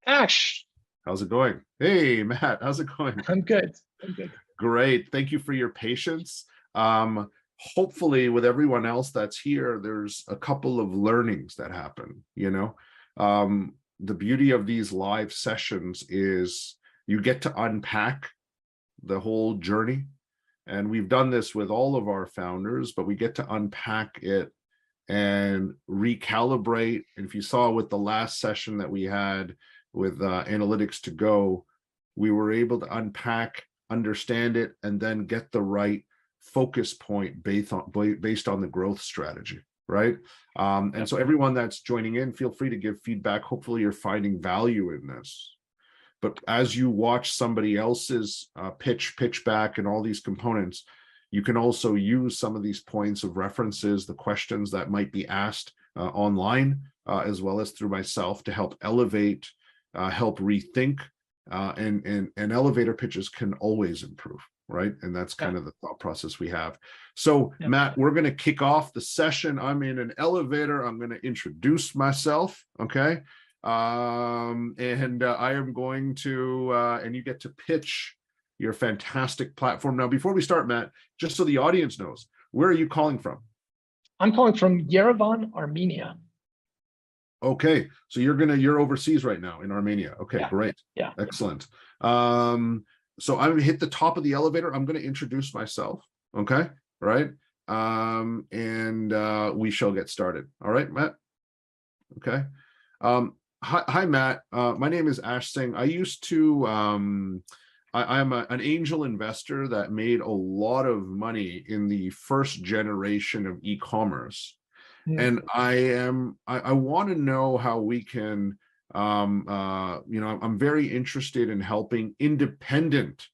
Ash, How's it going? Hey, Matt, how's it going? I'm good. I'm good. Great. Thank you for your patience. Hopefully, with everyone else that's here, there's a couple of learnings that happen. The beauty of these live sessions is you get to unpack the whole journey. And we've done this with all of our founders, but we get to unpack it and recalibrate. And if you saw with the last session that we had with Analytics to Go, we were able to unpack, understand it, and then get the right focus point based on the growth strategy, right? And so everyone that's joining in, feel free to give feedback. Hopefully you're finding value in this. But as you watch somebody else's pitch back, and all these components, you can also use some of these points of references, the questions that might be asked online, as well as through myself, to help elevate, help rethink, and elevator pitches can always improve, right? And that's kind of the thought process we have. So Matt, we're going to kick off the session. I'm in an elevator. I'm going to introduce myself, okay? And I am going to, and you get to pitch your fantastic platform. Now, before we start, Matt, just so the audience knows, where are you calling from? I'm calling from Yerevan, Armenia. Okay, so you're overseas right now in Armenia. Okay, great. Yeah. Excellent. So I'm gonna hit the top of the elevator. I'm gonna introduce myself. Okay, right? And we shall get started. All right, Matt? Okay. Hi, Matt. My name is Ash Singh. I used to, I'm an angel investor that made a lot of money in the first generation of e-commerce. And I want to know how we can, I'm very interested in helping independent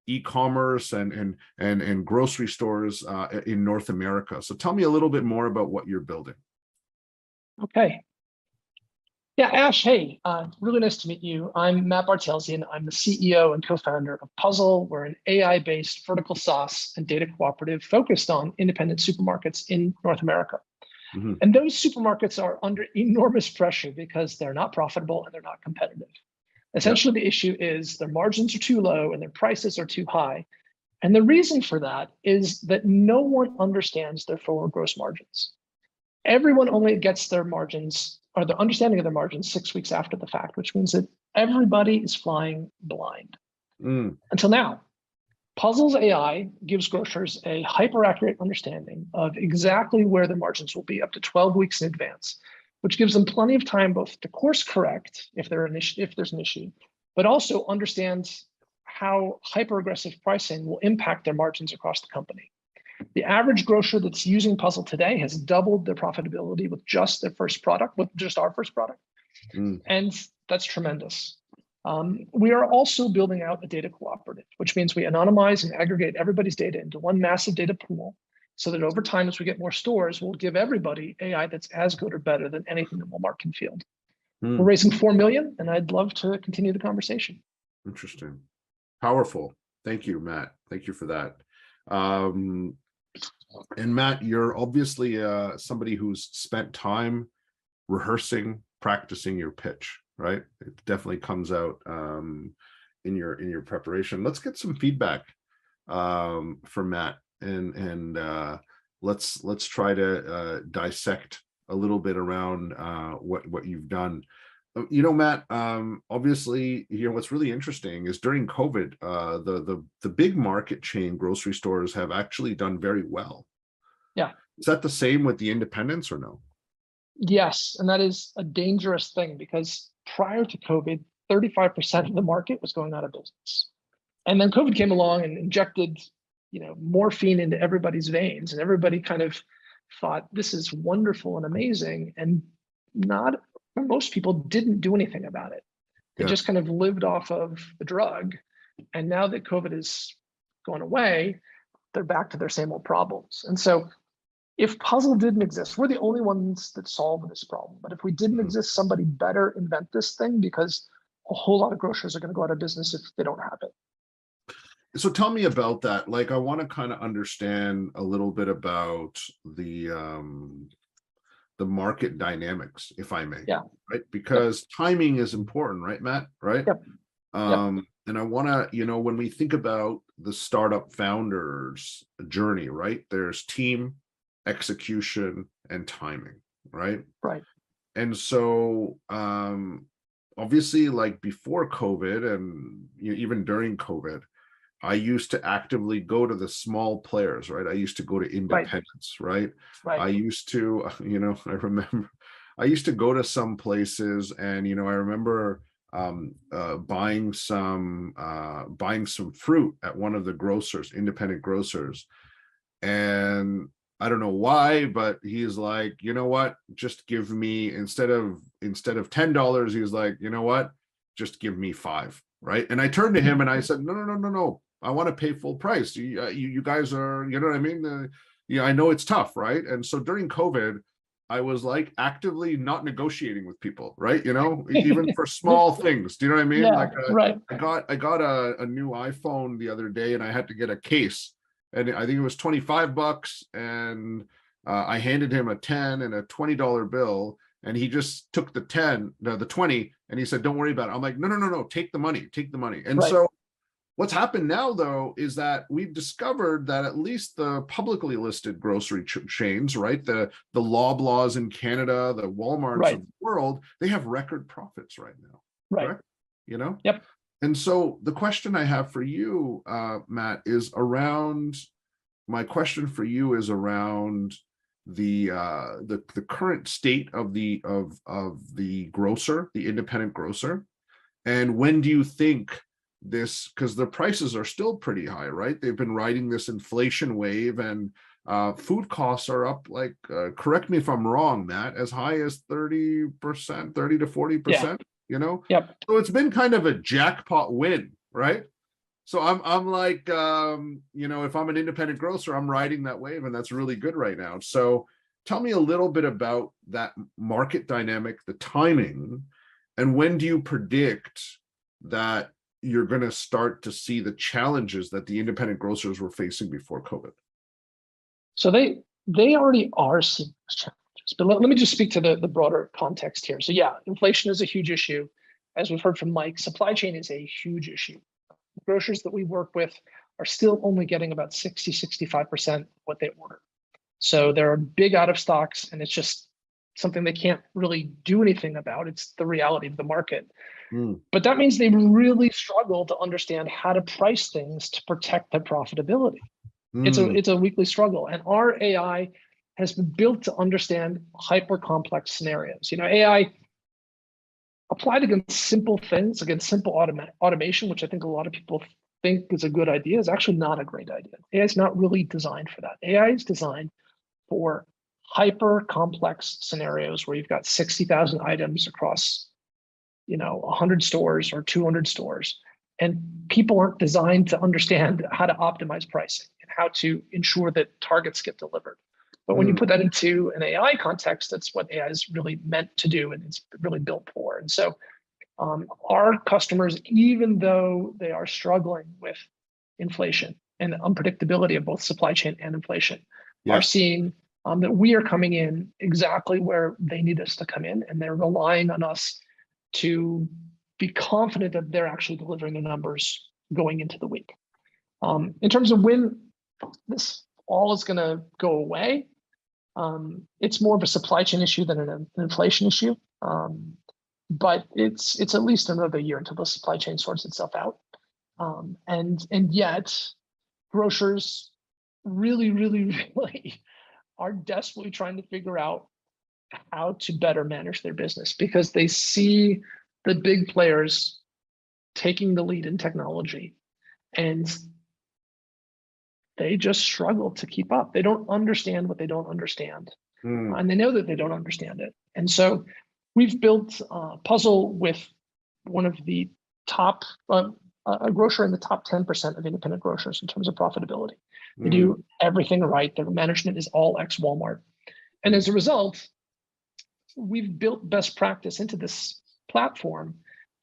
e-commerce and grocery stores in North America. So tell me a little bit more about what you're building. Okay. Yeah, Ash, hey, really nice to meet you. I'm Matt Bartelsian. I'm the CEO and co-founder of Puzl. We're an AI-based vertical SaaS and data cooperative focused on independent supermarkets in North America. And those supermarkets are under enormous pressure because they're not profitable and they're not competitive. Essentially, the issue is their margins are too low and their prices are too high. And the reason for that is that no one understands their forward gross margins. Everyone only gets their margins, or the understanding of their margins, 6 weeks after the fact, which means that everybody is flying blind. Until now. Puzl's AI gives grocers a hyper-accurate understanding of exactly where their margins will be up to 12 weeks in advance, which gives them plenty of time both to course correct if there's an issue, but also understand how hyper-aggressive pricing will impact their margins across the company. The average grocer that's using Puzl today has doubled their profitability with just their first product, with just our first product. And that's tremendous. We are also building out a data cooperative, which means we anonymize and aggregate everybody's data into one massive data pool so that over time, as we get more stores, we'll give everybody AI that's as good or better than anything that Walmart can field. We're raising 4 million, and I'd love to continue the conversation. Interesting. Powerful. Thank you, Matt. Thank you for that. And Matt, you're obviously somebody who's spent time rehearsing, practicing your pitch, right? It definitely comes out in your preparation. Let's get some feedback from Matt, and let's try to dissect a little bit around what you've done. Matt, obviously, what's really interesting is during COVID, the big market chain grocery stores have actually done very well. Yeah. Is that the same with the independents or no? Yes, and that is a dangerous thing because prior to COVID, 35% of the market was going out of business. And then COVID came along and injected, morphine into everybody's veins, and everybody kind of thought this is wonderful and amazing, and most people didn't do anything about it. They just kind of lived off of the drug. And now that COVID is going away, they're back to their same old problems. And so if Puzl didn't exist, we're the only ones that solve this problem. But if we didn't exist, somebody better invent this thing, because a whole lot of grocers are going to go out of business if they don't have it. So tell me about that. Like, I want to kind of understand a little bit about the the market dynamics, if I may. Yeah. Right, because timing is important, right, Matt? Right. Yep. And I want to, when we think about the startup founders journey, right, there's team, execution, and timing, right? Right. And so obviously, like before COVID and even during COVID, I used to actively go to the small players, right? I used to go to independents, right? Right. I used to, I remember I used to go to some places, and I remember buying some fruit at one of the grocers, independent grocers, and I don't know why, but he's like, you know what, just give me, instead of $10, he was like, you know what, just give me 5, right? And I turned to him and I said, no, I want to pay full price. You guys are, you know what I mean? I know it's tough, right? And so during COVID, I was like actively not negotiating with people, right? Even for small things. Do you know what I mean? Yeah, Like right. I got a new iPhone the other day, and I had to get a case, and I think it was $25, and I handed him a 10 and a $20 bill, and he just took the 20, and he said, "Don't worry about it." I'm like, no, take the money. And Right. so what's happened now, though, is that we've discovered that at least the publicly listed grocery chains, right, the Loblaws in Canada, the Walmarts of the world, they have record profits right now. Right. Correct? Yep. And so the question I have for you, Matt, is around. My question for you is around the current state of the grocer, the independent grocer, and when do you think this, because the prices are still pretty high, right? They've been riding this inflation wave, and food costs are up, like, correct me if I'm wrong, Matt, as high as 30%, 30 to 40%, Yep. So it's been kind of a jackpot win, right? So I'm like, if I'm an independent grocer, I'm riding that wave, and that's really good right now. So tell me a little bit about that market dynamic, the timing, and when do you predict that you're going to start to see the challenges that the independent grocers were facing before COVID? So they already are seeing those challenges, but let me just speak to the broader context here. So yeah, inflation is a huge issue. As we've heard from Mike, supply chain is a huge issue. Grocers that we work with are still only getting about 65% what they order. So there are big out of stocks, and it's just something they can't really do anything about. It's the reality of the market. But that means they really struggle to understand how to price things to protect their profitability. It's a weekly struggle. And our AI has been built to understand hyper complex scenarios. AI applied against simple things, against simple automation, which I think a lot of people think is a good idea, is actually not a great idea. AI is not really designed for that. AI is designed for hyper complex scenarios where you've got 60,000 items across 100 stores or 200 stores, and people aren't designed to understand how to optimize pricing and how to ensure that targets get delivered. But when you put that into an AI context, that's what AI is really meant to do, and it's really built for. And so our customers, even though they are struggling with inflation and the unpredictability of both supply chain and inflation, are seeing that we are coming in exactly where they need us to come in, and they're relying on us to be confident that they're actually delivering the numbers going into the week. In terms of when this all is going to go away, it's more of a supply chain issue than an inflation issue. But it's at least another year until the supply chain sorts itself out. And yet, grocers really, really, really are desperately trying to figure out how to better manage their business, because they see the big players taking the lead in technology, and they just struggle to keep up. They don't understand what they don't understand, and they know that they don't understand it. And so we've built Puzl with one of the top, a grocer in the top 10% of independent grocers in terms of profitability. They do everything right. Their management is all ex-Walmart. And as a result, we've built best practice into this platform,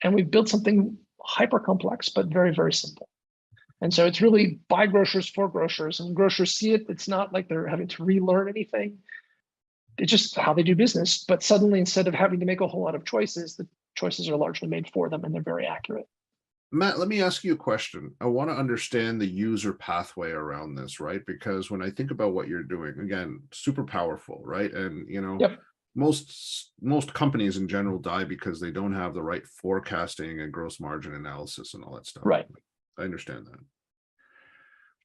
and we've built something hyper complex, but very, very simple. And so it's really by grocers for grocers, and grocers see it. It's not like they're having to relearn anything. it's just how they do business. But suddenly, instead of having to make a whole lot of choices, the choices are largely made for them, and they're very accurate. Matt, let me ask you a question. I want to understand the user pathway around this, right? Because when I think about what you're doing, again, super powerful, right? And Yep. most companies in general die because they don't have the right forecasting and gross margin analysis and all that stuff. Right. I understand that.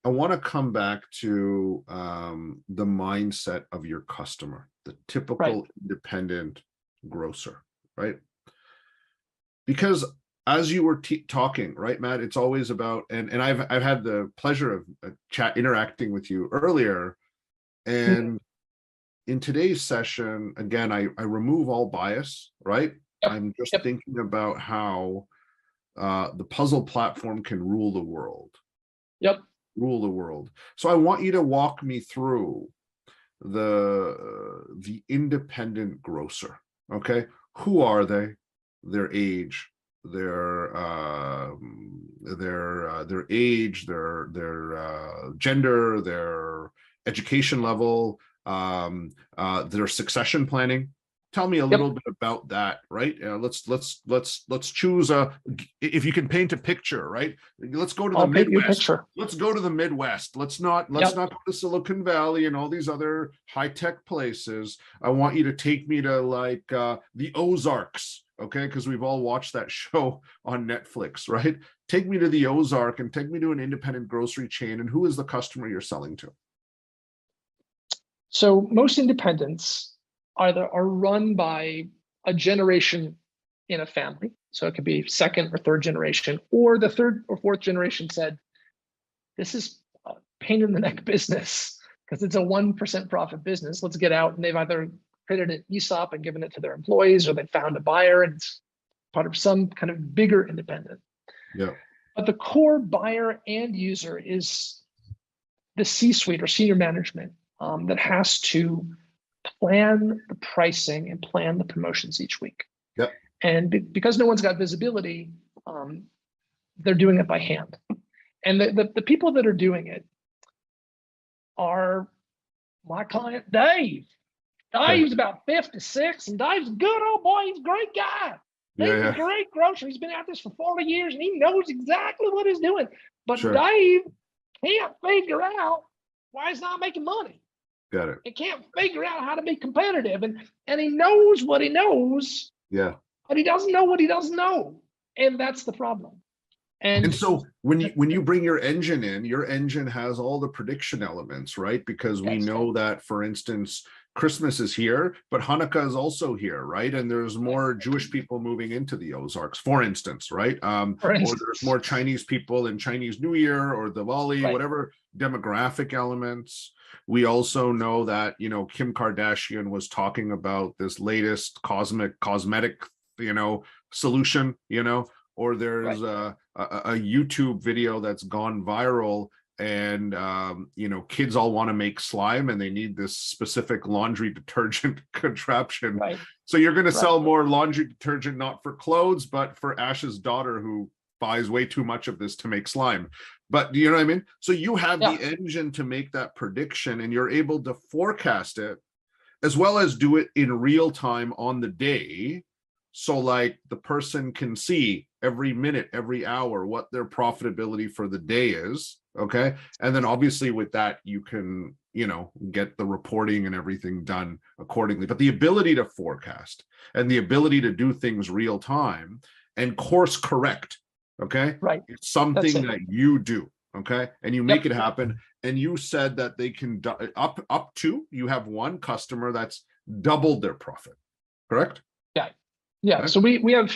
I want to come back to the mindset of your customer, the typical independent grocer, right? Because as you were talking, right, Matt, it's always about, and I've had the pleasure of interacting with you earlier, and in today's session, again, I remove all bias, right? Yep. I'm just thinking about how the Puzl platform can rule the world. Yep. Rule the world. So I want you to walk me through the independent grocer. Okay, who are they? Their age, their age, their gender, their education level, their succession planning. Tell me a little bit about that, right? Let's choose if you can paint a picture, right? Let's go to the Midwest. Let's go to the Midwest. Let's not go to Silicon Valley and all these other high-tech places. I want you to take me to like the Ozarks, okay? Because we've all watched that show on Netflix, right? Take me to the Ozark and take me to an independent grocery chain. And who is the customer you're selling to? So most independents are run by a generation in a family. So it could be second or third generation, or the third or fourth generation said, this is a pain in the neck business because it's a 1% profit business. Let's get out. And they've either created an ESOP and given it to their employees, or they found a buyer and it's part of some kind of bigger independent. Yeah. But the core buyer and user is the C-suite or senior management that has to plan the pricing and plan the promotions each week. Yep. And because no one's got visibility, they're doing it by hand. And the people that are doing it are my client, Dave. Dave's about 56, and Dave's a good old boy. He's a great guy. He's a great grocer. He's been at this for 40 years, and he knows exactly what he's doing. But Dave can't figure out why he's not making money. Got it. He can't figure out how to be competitive, and he knows what he knows. Yeah. But he doesn't know what he doesn't know, and that's the problem. And so when you bring your engine in, your engine has all the prediction elements, right? Because we know that, for instance, Christmas is here, but Hanukkah is also here, right? And there's more Jewish people moving into the Ozarks, for instance, right? Or there's more Chinese people in Chinese New Year or Diwali, whatever demographic elements. We also know that, Kim Kardashian was talking about this latest cosmetic, solution, or there's a YouTube video that's gone viral, and kids all want to make slime and they need this specific laundry detergent contraption. So you're going to sell more laundry detergent, not for clothes, but for Ash's daughter, who buys way too much of this to make slime. But do you know what I mean? So you have the engine to make that prediction, and you're able to forecast it as well as do it in real time on the day. So like the person can see every minute, every hour, what their profitability for the day is. Okay. And then obviously with that, you can, get the reporting and everything done accordingly. But the ability to forecast and the ability to do things real time and course correct. Okay. It's something that you do. Okay. And you make it happen. And you said that they can up to, you have one customer that's doubled their profit, correct? Yeah. So we have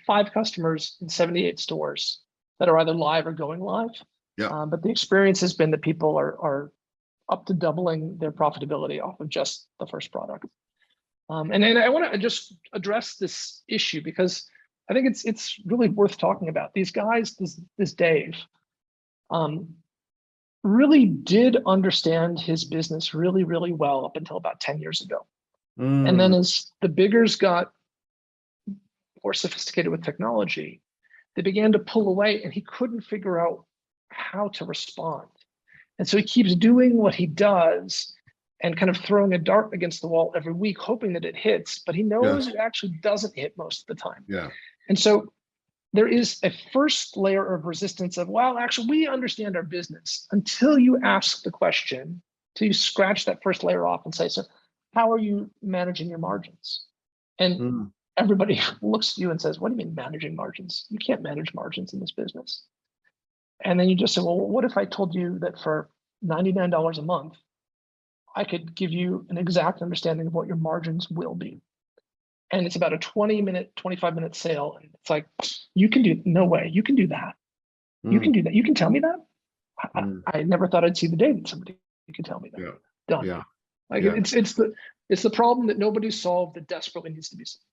5 customers in 78 stores that are either live or going live. But the experience has been that people are up to doubling their profitability off of just the first product. And then I want to just address this issue because I think it's really worth talking about. These guys, this Dave, really did understand his business really, really well up until about 10 years ago. And then as the biggers got more sophisticated with technology, they began to pull away, and he couldn't figure out how to respond. And so he keeps doing what he does, and kind of throwing a dart against the wall every week, hoping that it hits, but he knows it actually doesn't hit most of the time. Yeah. And so there is a first layer of resistance of, well, actually, we understand our business, until you ask the question, till you scratch that first layer off and say, so how are you managing your margins? And everybody looks at you and says, what do you mean managing margins? You can't manage margins in this business. And then you just say, well, what if I told you that for $99 a month, I could give you an exact understanding of what your margins will be? And it's about a 20-minute, 25-minute sale. And it's like, you can do, no way, you can do that. You can do that. You can tell me that? I never thought I'd see the day that somebody could tell me that. Yeah. Done. Yeah. Like Yeah. it's the problem that nobody's solved that desperately needs to be solved.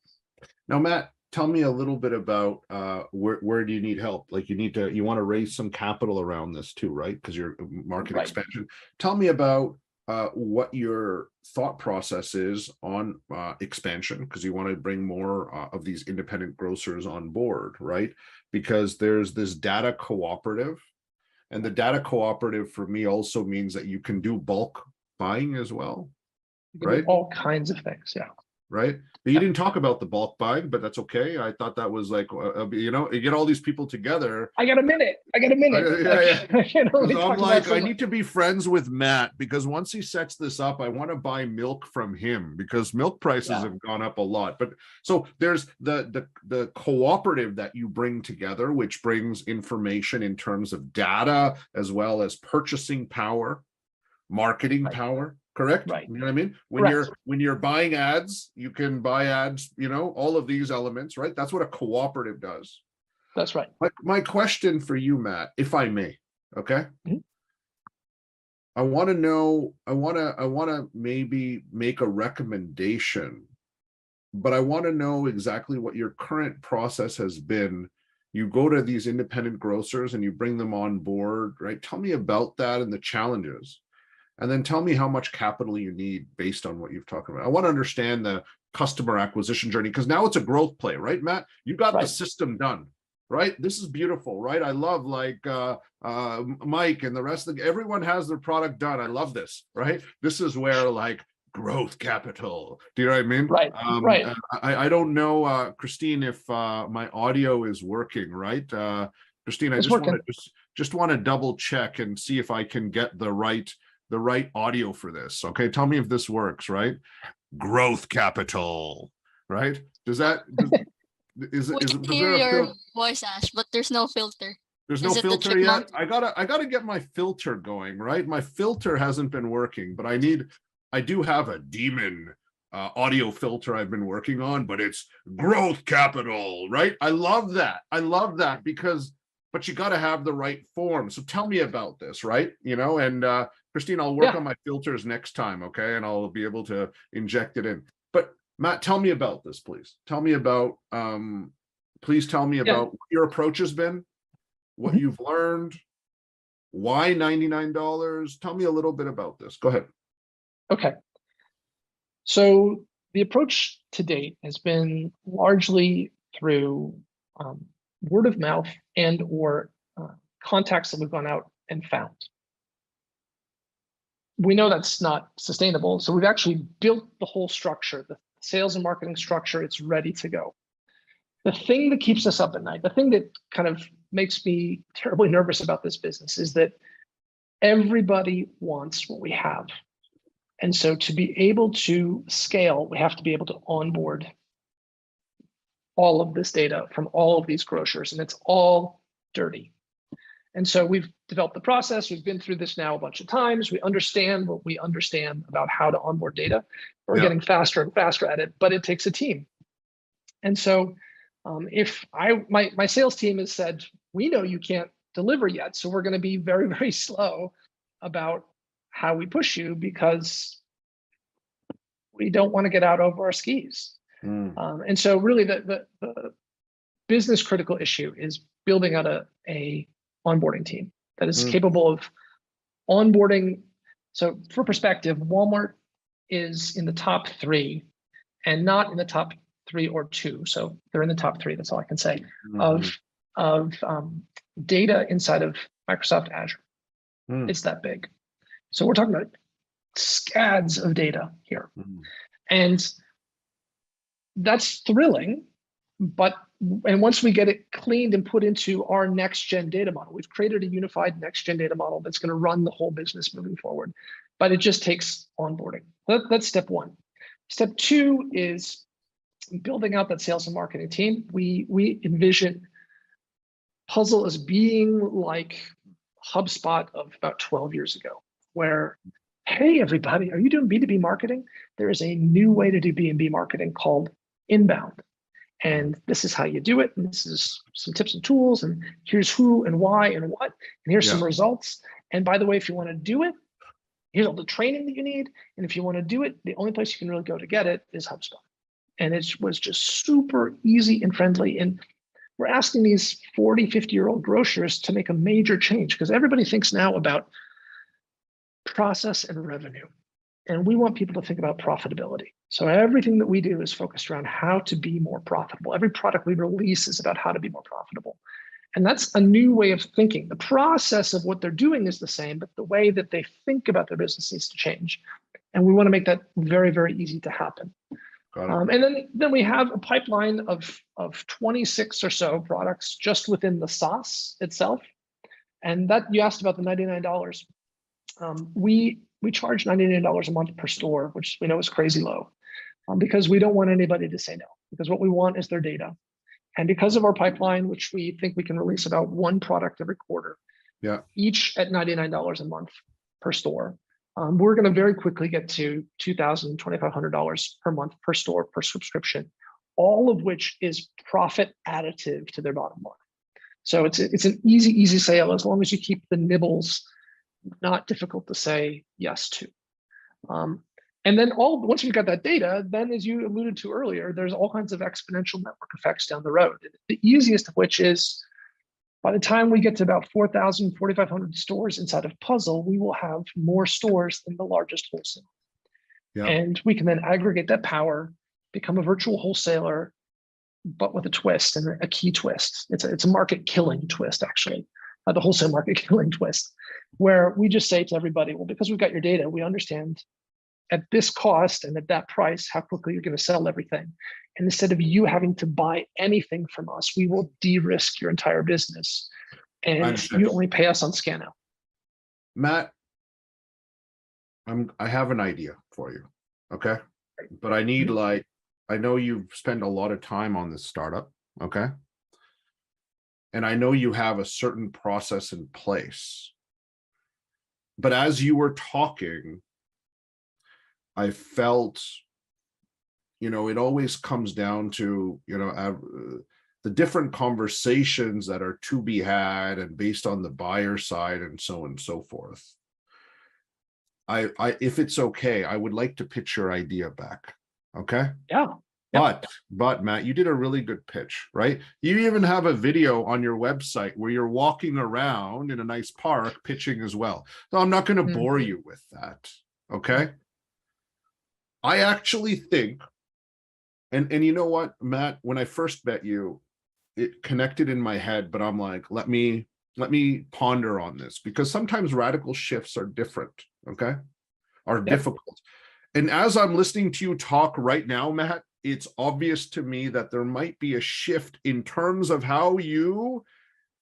Now, Matt, tell me a little bit about where do you need help? Like you want to raise some capital around this too, right? Because you're market expansion. Tell me about what your thought process is on expansion, because you want to bring more of these independent grocers on board, right? Because there's this data cooperative, and the data cooperative for me also means that you can do bulk buying as well, right? All kinds of things, yeah. Right. But you didn't talk about the bulk buying, but that's okay. I thought that was like, you get all these people together. I got a minute. I'm like, I need to be friends with Matt, because once he sets this up, I want to buy milk from him, because milk prices have gone up a lot. But so there's the cooperative that you bring together, which brings information in terms of data, as well as purchasing power, marketing power. Correct. Right. You know what I mean? When you're buying ads, you can buy ads, all of these elements, right? That's what a cooperative does. That's right. My question for you, Matt, if I may, okay? I want to know, I want to maybe make a recommendation, but I want to know exactly what your current process has been. You go to these independent grocers and you bring them on board, right? Tell me about that and the challenges. And then tell me how much capital you need based on what you've talked about. I want to understand the customer acquisition journey, because now it's a growth play, right, Matt? You got the system done, right? This is beautiful, right? I love Mike and the rest of everyone has their product done. I love this, right? This is where growth capital. Do you know what I mean? Right. Right. I don't know, Christine, if my audio is working, right? Christine, I just want to double check and see if I can get the right audio for this. Okay, tell me if this works, right? Growth capital, right? Is we can hear your voice, Ash, but there's no filter. There's no filter yet. I gotta get my filter going, right? My filter hasn't been working, but I do have a demon audio filter I've been working on, but it's growth capital, right? I love that because, but you got to have the right form. So tell me about this, right? And Christine, I'll work on my filters next time, okay? And I'll be able to inject it in. But Matt, tell me about this, please. Tell me about, please tell me about what your approach has been, what you've learned, why $99. Tell me a little bit about this. Go ahead. Okay. So the approach to date has been largely through word of mouth and or contacts that we've gone out and found. We know that's not sustainable, so we've actually built the whole structure, the sales and marketing structure. It's ready to go. The thing that keeps us up at night, the thing that kind of makes me terribly nervous about this business, is that everybody wants what we have. And so to be able to scale, we have to be able to onboard all of this data from all of these grocers, and it's all dirty. And so we've developed the process. We've been through this now a bunch of times. We understand what we understand about how to onboard data. We're getting faster and faster at it, but it takes a team. And so if my sales team has said, we know you can't deliver yet, so we're going to be very, very slow about how we push you, because we don't want to get out over our skis. And so really the business critical issue is building out a onboarding team that is capable of onboarding. So for perspective, Walmart is in the top 3 and not in the top 3 or 2. So they're in the top 3, that's all I can say, of data inside of Microsoft Azure. It's that big. So we're talking about scads of data here. Mhm. And that's thrilling, and once we get it cleaned and put into our next gen data model, we've created a unified next gen data model that's going to run the whole business moving forward. But it just takes onboarding. That's step one. Step two is building out that sales and marketing team. We envision Puzl as being like HubSpot of about 12 years ago, where, hey, everybody, are you doing B2B marketing? There is a new way to do B2B marketing called inbound. And this is how you do it. And this is some tips and tools. And here's who and why and what. And here's some results. And by the way, if you want to do it, here's all the training that you need. And if you want to do it, the only place you can really go to get it is HubSpot. And it was just super easy and friendly. And we're asking these 40, 50-year-old grocers to make a major change because everybody thinks now about process and revenue. And we want people to think about profitability. So everything that we do is focused around how to be more profitable. Every product we release is about how to be more profitable. And that's a new way of thinking. The process of what they're doing is the same, but the way that they think about their business needs to change. And we want to make that very, very easy to happen. And then we have a pipeline of 26 or so products just within the SaaS itself. And that you asked about the $99. We charge $99 a month per store, which we know is crazy low, because we don't want anybody to say no, because what we want is their data. And because of our pipeline, which we think we can release about one product every quarter, each at $99 a month per store, we're going to very quickly get to $2,000, $2,500 per month per store per subscription, all of which is profit additive to their bottom line. So it's an easy sale as long as you keep the nibbles not difficult to say yes to. And then once we've got that data, then as you alluded to earlier, there's all kinds of exponential network effects down the road. The easiest of which is by the time we get to about 4,000, 4,500 stores inside of Puzl, we will have more stores than the largest wholesaler. And we can then aggregate that power, become a virtual wholesaler, but with a twist and a key twist. It's a market killing twist, actually, the wholesale market killing twist, where we just say to everybody, well, because we've got your data, we understand at this cost and at that price, how quickly you're going to sell everything. And instead of you having to buy anything from us, we will de-risk your entire business. And you only pay us on scan out. Matt, I have an idea for you. Okay. But I need I know you've spent a lot of time on this startup. Okay. And I know you have a certain process in place. But as you were talking, I felt, it always comes down to, the different conversations that are to be had and based on the buyer side and so on and so forth. If it's okay, I would like to pitch your idea back. Okay. Yeah. But Matt, you did a really good pitch, right? You even have a video on your website where you're walking around in a nice park pitching as well. So I'm not going to bore you with that. Okay. I actually think, and you know what, Matt, when I first met you, it connected in my head, but I'm like, let me ponder on this, because sometimes radical shifts are different, okay? Are difficult. And as I'm listening to you talk right now, Matt, it's obvious to me that there might be a shift in terms of how you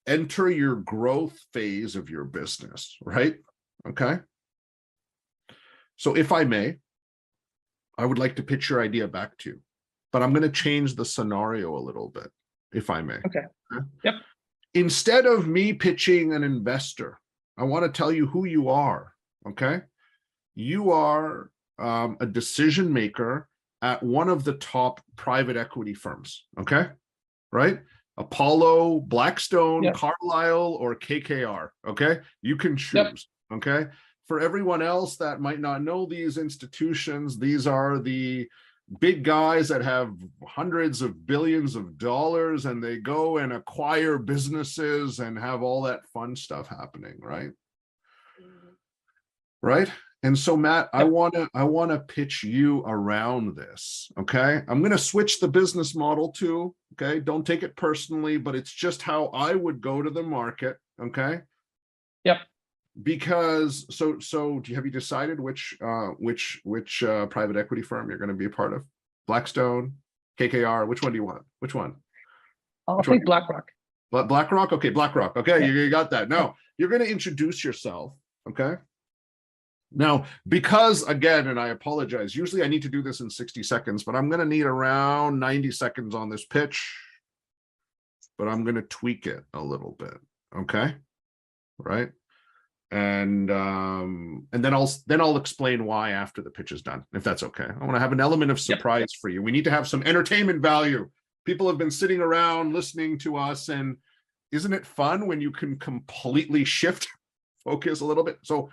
enter your growth phase of your business, right? Okay. So if I may, I would like to pitch your idea back to you, but I'm going to change the scenario a little bit, if I may. Okay. Yep. Instead of me pitching an investor, I want to tell you who you are. Okay. You are a decision maker at one of the top private equity firms. Okay. Right. Apollo, Blackstone, Carlyle, or KKR. Okay. You can choose. Okay. For everyone else that might not know these institutions, these are the big guys that have hundreds of billions of dollars and they go and acquire businesses and have all that fun stuff happening, right? Right. And so, Matt, I want to pitch you around this. Okay. I'm going to switch the business model too. Okay. Don't take it personally, but it's just how I would go to the market. Okay. Yep. Because have you decided which private equity firm you're going to be a part of? Blackstone, KKR, which one do you want? Which one? I'll take BlackRock. BlackRock? Okay, BlackRock. Okay, Yeah. you got that. Now, you're going to introduce yourself, okay? Now, because again, and I apologize, usually I need to do this in 60 seconds, but I'm going to need around 90 seconds on this pitch, but I'm going to tweak it a little bit, okay? Right? And then I'll explain why after the pitch is done, if that's okay. I want to have an element of surprise for you. We need to have some entertainment value. People have been sitting around listening to us, and isn't it fun when you can completely shift focus a little bit? So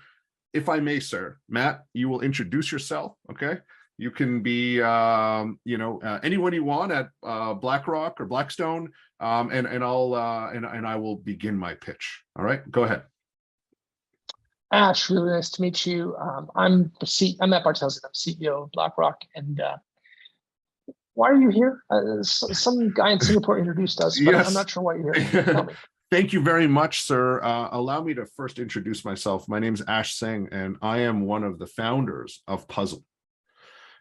if I may, sir, Matt, you will introduce yourself, okay? You can be anyone you want at BlackRock or Blackstone, and I will begin my pitch. All right, go ahead. Ash, really nice to meet you. I'm Matt Bartelsian. I'm CEO of BlackRock. And why are you here? Some guy in Singapore introduced us, but yes. I'm not sure why you're here. Tell me. Thank you very much, sir. Allow me to first introduce myself. My name is Ash Singh, and I am one of the founders of Puzl.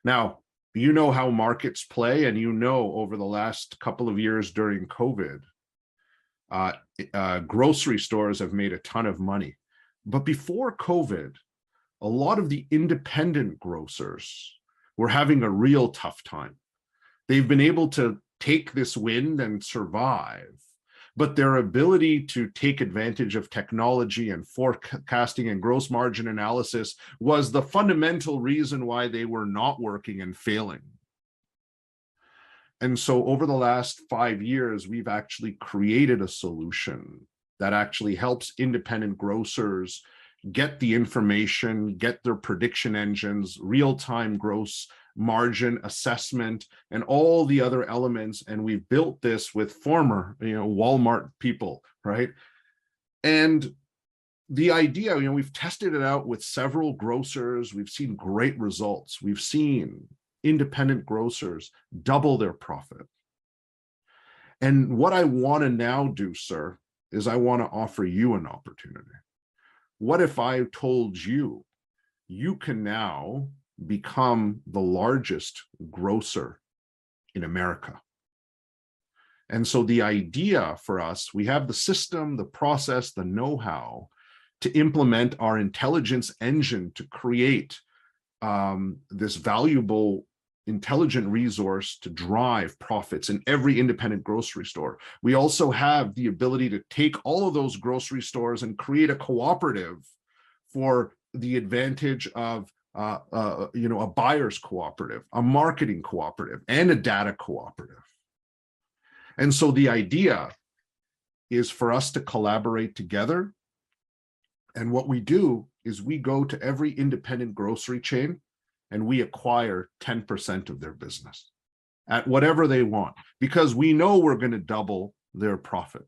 Now, you know how markets play, and you know over the last couple of years during COVID, grocery stores have made a ton of money. But before COVID, a lot of the independent grocers were having a real tough time. They've been able to take this wind and survive, but their ability to take advantage of technology and forecasting and gross margin analysis was the fundamental reason why they were not working and failing. And so over the last 5 years, we've actually created a solution that actually helps independent grocers get the information, get their prediction engines, real-time gross margin assessment, and all the other elements. And we've built this with former, Walmart people, right? And the idea, we've tested it out with several grocers. We've seen great results. We've seen independent grocers double their profit. And what I want to now do, sir, is I want to offer you an opportunity. What if I told you, you can now become the largest grocer in America? And so the idea for us, we have the system, the process, the know-how to implement our intelligence engine to create this valuable intelligent resource to drive profits in every independent grocery store. We also have the ability to take all of those grocery stores and create a cooperative for the advantage of a buyer's cooperative, a marketing cooperative, and a data cooperative. And so the idea is for us to collaborate together. And what we do is we go to every independent grocery chain and we acquire 10% of their business at whatever they want, because we know we're going to double their profit,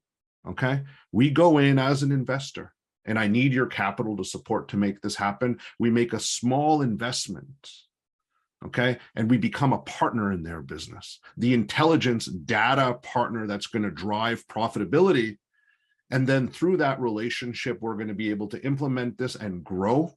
okay? We go in as an investor, and I need your capital to support to make this happen. We make a small investment, okay? And we become a partner in their business, the intelligence data partner that's going to drive profitability. And then through that relationship, we're going to be able to implement this and grow.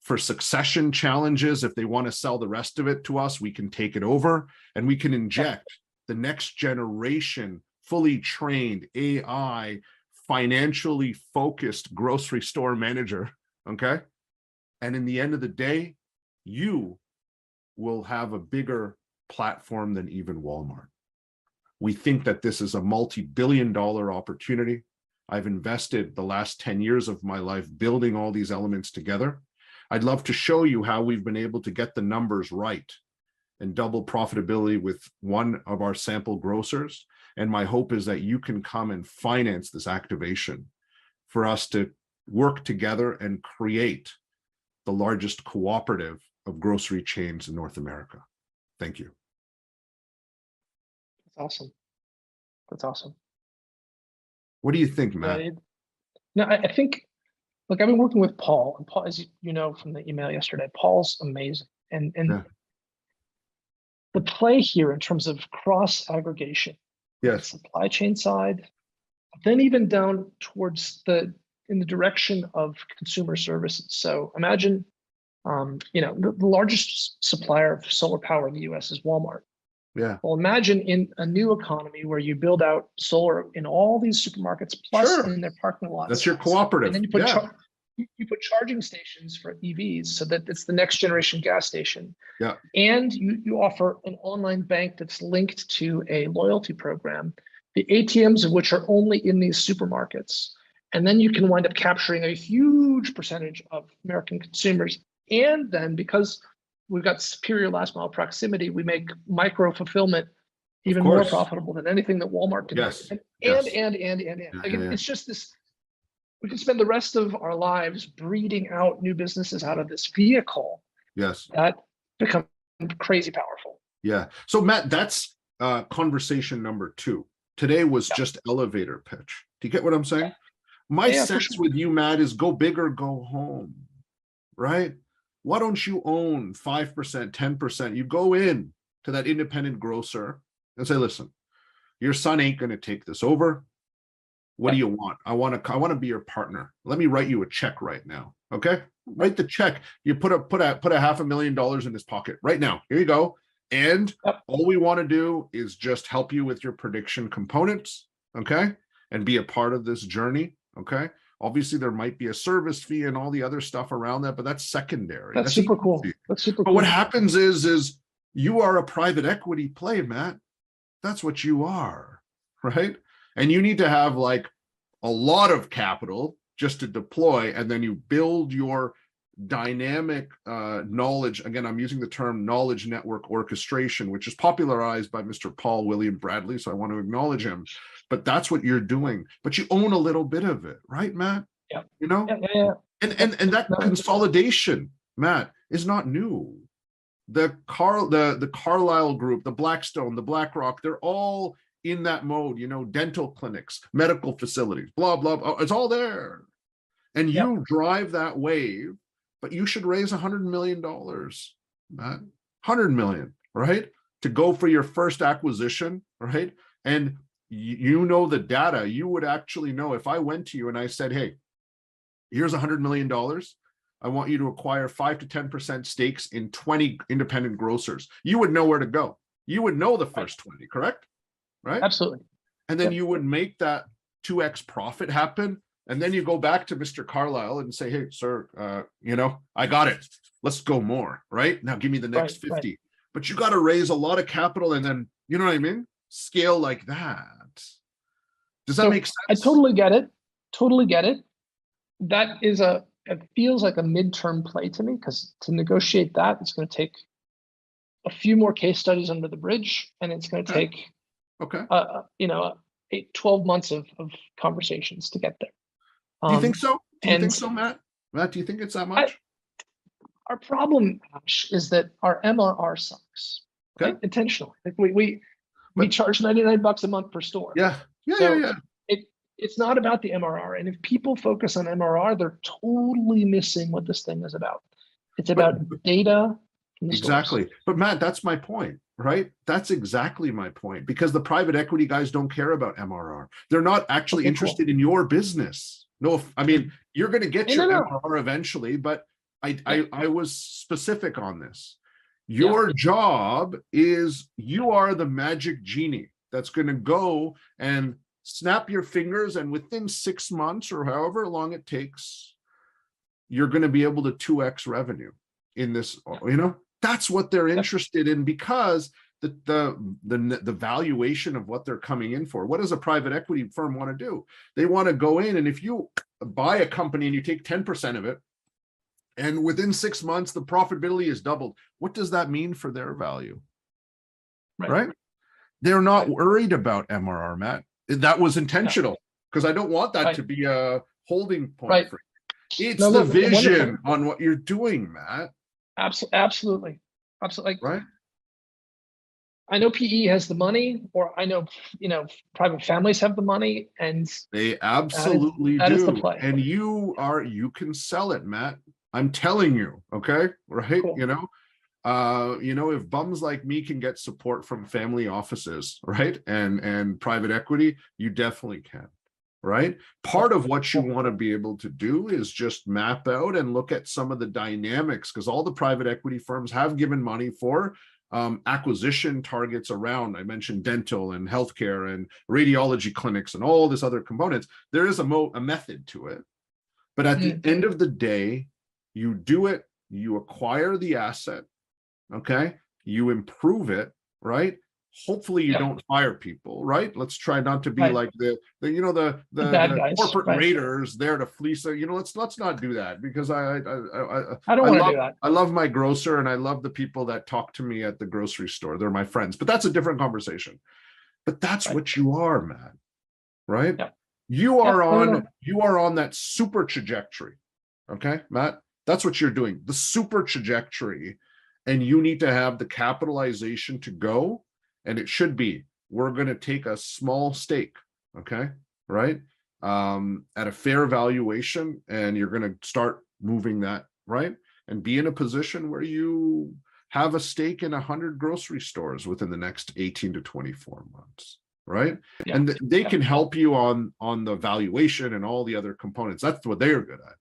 For succession challenges, if they want to sell the rest of it to us, we can take it over and we can inject the next generation, fully trained AI, financially focused grocery store manager, okay? And in the end of the day, you will have a bigger platform than even Walmart. We think that this is a multi-billion-dollar opportunity. I've invested the last 10 years of my life building all these elements together. I'd love to show you how we've been able to get the numbers right and double profitability with one of our sample grocers. And my hope is that you can come and finance this activation for us to work together and create the largest cooperative of grocery chains in North America. Thank you. That's awesome. That's awesome. What do you think, Matt? No, I think, look, I've been working with Paul, and Paul, as you know from the email yesterday, Paul's amazing. And yeah. The play here in terms of cross aggregation, yes, supply chain side, then even down towards the in the direction of consumer services. So imagine, the largest supplier of solar power in the US is Walmart. Yeah. Well, imagine in a new economy where you build out solar in all these supermarkets, plus Sure. in their parking lots. That's your cooperative. And then you put Yeah. you put charging stations for EVs so that it's the next generation gas station. Yeah. And you offer an online bank that's linked to a loyalty program, the ATMs of which are only in these supermarkets. And then you can wind up capturing a huge percentage of American consumers. And then because we've got superior last mile proximity, we make micro fulfillment even more course. profitable than anything that Walmart can Yes. do. Yes. And. Like, it's just this, we can spend the rest of our lives breeding out new businesses out of this vehicle Yes. that become crazy powerful. Yeah. So Matt, that's conversation number 2. Today was just elevator pitch. Do you get what I'm saying? My sense with you, Matt, is go big or go home, right? Why don't you own 5%, 10%? You go in to that independent grocer and say, listen, your son ain't going to take this over. What do you want? I want to be your partner. Let me write you a check right now. Okay. Write the check. You put a $500,000 in his pocket right now. Here you go. And all we want to do is just help you with your prediction components. Okay. And be a part of this journey. Okay. Obviously there might be a service fee and all the other stuff around that, but that's secondary. That's super cool. That's super cool. But what happens is you are a private equity play, Matt. That's what you are, right? And you need to have like a lot of capital just to deploy, and then you build your dynamic knowledge. Again, I'm using the term knowledge network orchestration, which is popularized by Mr. Paul William Bradley, so I want to acknowledge him. But that's what you're doing. But you own a little bit of it, right, Matt? Yeah. You know? Yeah. And that consolidation, Matt, is not new. The Carlyle Group, the Blackstone, the BlackRock, they're all in that mode, dental clinics, medical facilities, blah, blah, blah. It's all there. And you drive that wave, but you should raise $100 million, Matt. 100 million, right? To go for your first acquisition, right? And you know the data. You would actually know if I went to you and I said, hey, here's $100 million. I want you to acquire 5 to 10% stakes in 20 independent grocers. You would know where to go. You would know the first 20, correct? Right? Absolutely. And then you would make that 2x profit happen. And then you go back to Mr. Carlyle and say, hey, sir, I got it. Let's go more, right? Now give me the next 50. Right. But you got to raise a lot of capital and then, you know what I mean? Scale like that. Does that make sense? I totally get it. Totally get it. That is it feels like a midterm play to me, because to negotiate that, it's going to take a few more case studies under the bridge, and it's going to take 12 months of conversations to get there. Do you think so? Do you think so, Matt? Matt, do you think it's that much? Our problem, Ash, is that our MRR sucks. Okay. Right? Intentionally. Like we charge $99 a month per store. Yeah. It's not about the MRR. And if people focus on MRR, they're totally missing what this thing is about. It's about data. Exactly. Stores. But Matt, that's my point, right? That's exactly my point, because the private equity guys don't care about MRR. They're not actually interested in your business. No, I mean, you're going to get your MRR eventually, but I was specific on this. Your job is, you are the magic genie that's going to go and snap your fingers, and within 6 months or however long it takes, you're going to be able to 2x revenue in this, that's what they're interested in, because the valuation of what they're coming in for. What does a private equity firm want to do? They want to go in, and if you buy a company and you take 10% of it, and within 6 months, the profitability is doubled, what does that mean for their value? Right? They're not worried about MRR, Matt. That was intentional, because I don't want that to be a holding point for you. It's the vision on what you're doing, Matt. Absolutely. Right. I know PE has the money, or I know, private families have the money, and they absolutely that do. Is the play. And you can sell it, Matt. I'm telling you, okay? Right? Cool. If bums like me can get support from family offices, right? And private equity, you definitely can. right? Part of what you want to be able to do is just map out and look at some of the dynamics, because all the private equity firms have given money for acquisition targets around, I mentioned dental and healthcare and radiology clinics and all this other components. There is a method to it. But at the end of the day, you do it, you acquire the asset, okay? You improve it, right? Hopefully you don't fire people, right? Let's try not to be like the bad guys, corporate raiders there to fleece. Let's not do that, because I don't want to do that. I love my grocer and I love the people that talk to me at the grocery store. They're my friends, but that's a different conversation. But that's what you are, Matt, right? Yeah. You are on that super trajectory. Okay, Matt, that's what you're doing, the super trajectory, and you need to have the capitalization to go. And it should be, we're going to take a small stake, okay, right, at a fair valuation, and you're going to start moving that, right, and be in a position where you have a stake in 100 grocery stores within the next 18 to 24 months, right? Yeah. And they can help you on the valuation and all the other components. That's what they're good at.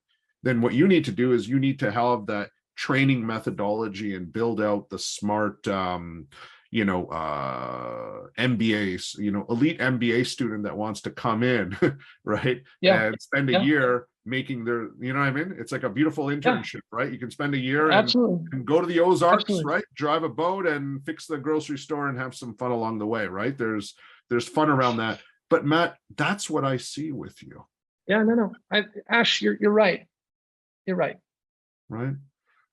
Then what you need to do is you need to have that training methodology and build out the smart MBAs, elite MBA student that wants to come in, right? And spend a year making their, what I mean? It's like a beautiful internship, right? You can spend a year and go to the Ozarks, right? Drive a boat and fix the grocery store and have some fun along the way, right? There's fun around that. But Matt, that's what I see with you. Yeah, no. Ash, you're right. You're right. Right.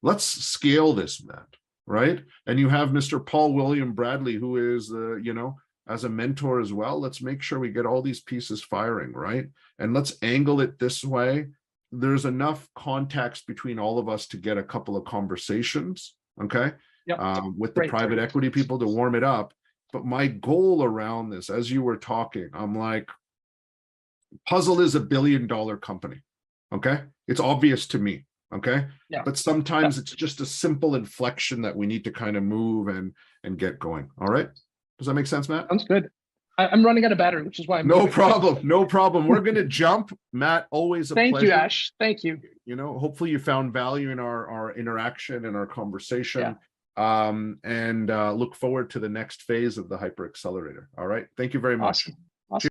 Let's scale this, Matt. Right. And you have Mr. Paul William Bradley, who is as a mentor as well. Let's make sure we get all these pieces firing, right? And let's angle it this way. There's enough context between all of us to get a couple of conversations, okay? With the private equity people to warm it up. But my goal around this, as you were talking, I'm like, Puzl is $1 billion company, okay? It's obvious to me. Okay. Yeah. But sometimes it's just a simple inflection that we need to kind of move and get going. All right. Does that make sense, Matt? Sounds good. I'm running out of battery, which is why I'm no problem. We're going to jump. Matt, always a pleasure. Thank you, Ash. Thank you. Hopefully you found value in our interaction and our conversation. And look forward to the next phase of the Hyper Accelerator. All right. Thank you very much. Awesome.